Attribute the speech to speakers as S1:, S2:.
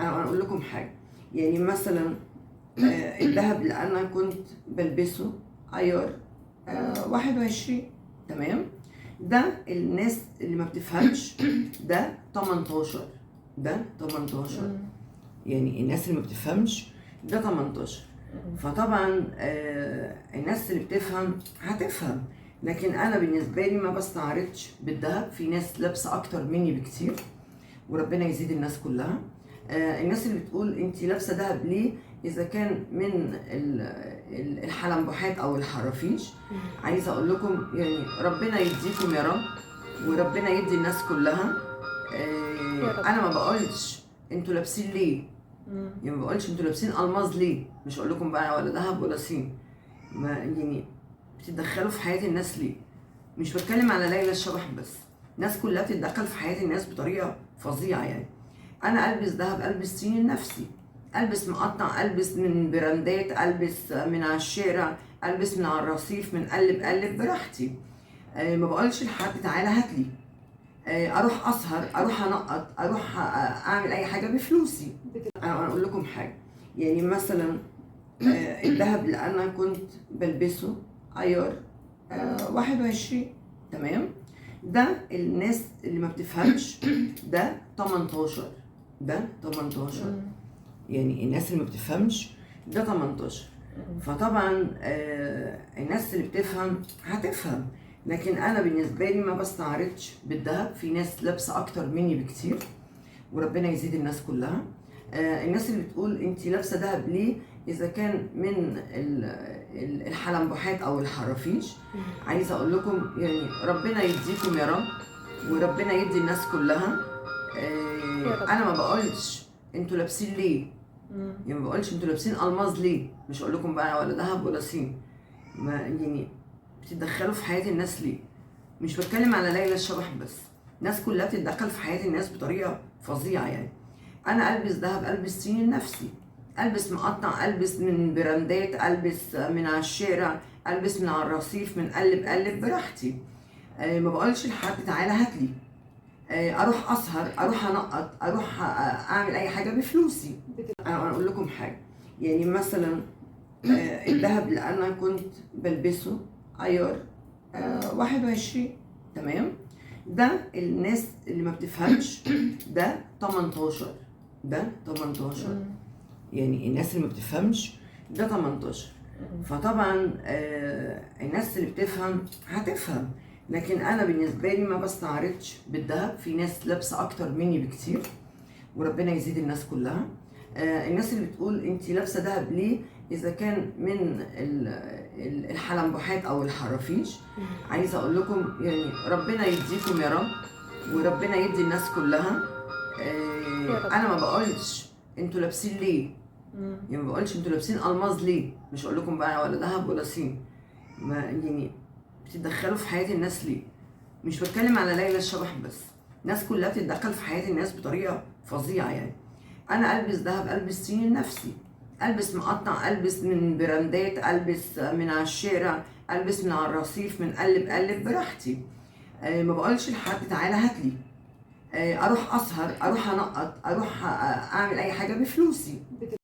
S1: انا اقول لكم حاجه. يعني مثلا الذهب اللي انا كنت بلبسه عيار 21، تمام. ده الناس اللي ما بتفهمش ده 18، ده 18. يعني الناس اللي ما بتفهمش ده 18. فطبعا الناس اللي بتفهم هتفهم، لكن انا بالنسبه لي ما بستعرضش بالذهب. في ناس لابسه اكتر مني بكتير، وربنا يزيد الناس كلها. الناس اللي بتقول انت لابسه دهب ليه اذا كان من الحلمبوحات او الحرافيش، عايزه اقول لكم يعني ربنا يديكم يا رب، وربنا يدي الناس كلها. انا ما بقولش انتوا لابسين ليه، يعني ما بقولش انتوا لابسين الماظ ليه، مش هقول لكم بقى ولا ذهب ولا صين. ما يعني بتتدخلوا في حياه الناس ليه؟ مش بتكلم على ليلى الشبح بس، الناس كلها بتتدخل في حياه الناس بطريقه فظيعه. يعني انا البس ذهب، البس صيني لنفسي، البس مقطع، البس من براندات، البس من على الشارع، البس من على الرصيف، من قلب براحتي. ما بقولش لحد تعالى هات لي. اروح اسهر، اروح انقط، اروح اعمل اي حاجه بفلوسي. انا اقول لكم حاجه. يعني مثلا الذهب اللي انا كنت بلبسه عيار 21، تمام. ده الناس اللي ما بتفهمش ده 18، ده 18. يعني الناس اللي ما بتفهمش ده 18. فطبعا الناس اللي بتفهم هتفهم، لكن انا بالنسبه لي ما بستعرضش بالذهب. في ناس لابسه اكتر مني بكتير، وربنا يزيد الناس كلها. الناس اللي بتقول انت لابسه دهب ليه اذا كان من الحلمبوحات او الحرافيش، عايزه اقول لكم يعني ربنا يديكم يا رب، وربنا يدي الناس كلها. انا ما بقولش انتوا لابسين ليه، يعني ما بقولش انتوا لابسين الماظ ليه، مش هقول لكم بقى ولا ذهب ولا صين. ما يعني بتتدخلوا في حياه الناس ليه؟ مش بتكلم على ليلى الشبح بس، الناس كلها بتتدخل في حياه الناس بطريقه فظيعه. يعني انا البس ذهب، البس صيني لنفسي، البس مقطع، البس من براندات، البس من على الشارع، البس من على الرصيف، من قلب براحتي. ما بقولش لحد تعالى هات لي. اروح اسهر، اروح انقط، اروح اعمل اي حاجه بفلوسي. انا اقول لكم حاجه. يعني مثلا الذهب اللي انا كنت بلبسه عيار 21، تمام. ده الناس اللي ما بتفهمش ده 18، ده 18. يعني الناس اللي ما بتفهمش ده 18. فطبعا الناس اللي بتفهم هتفهم، لكن انا بالنسبه لي ما بستعرضش بالذهب. في ناس لابسه اكتر مني بكتير، وربنا يزيد الناس كلها. الناس اللي بتقول انت لابسه دهب ليه اذا كان من الحلمبوحات او الحرافيش، عايزه اقول لكم يعني ربنا يديكم يا رب، وربنا يدي الناس كلها. انا ما بقولش انتوا لابسين ليه، يعني ما بقولش انتوا لابسين الماظ ليه، مش هقول لكم بقى ولا ذهب ولا صين. ما يعني بتتدخلوا في حياه الناس ليه؟ مش بتكلم على ليلى الشبح بس، الناس كلها بتتدخل في حياه الناس بطريقه فظيعه. يعني انا البس ذهب، البس صيني لنفسي، البس مقطع، البس من براندات، البس من على الشارع، البس من على الرصيف، من قلب براحتي. ما بقولش لحد تعالى هات لي. اروح اسهر، اروح انقط، اروح اعمل اي حاجه بفلوسي.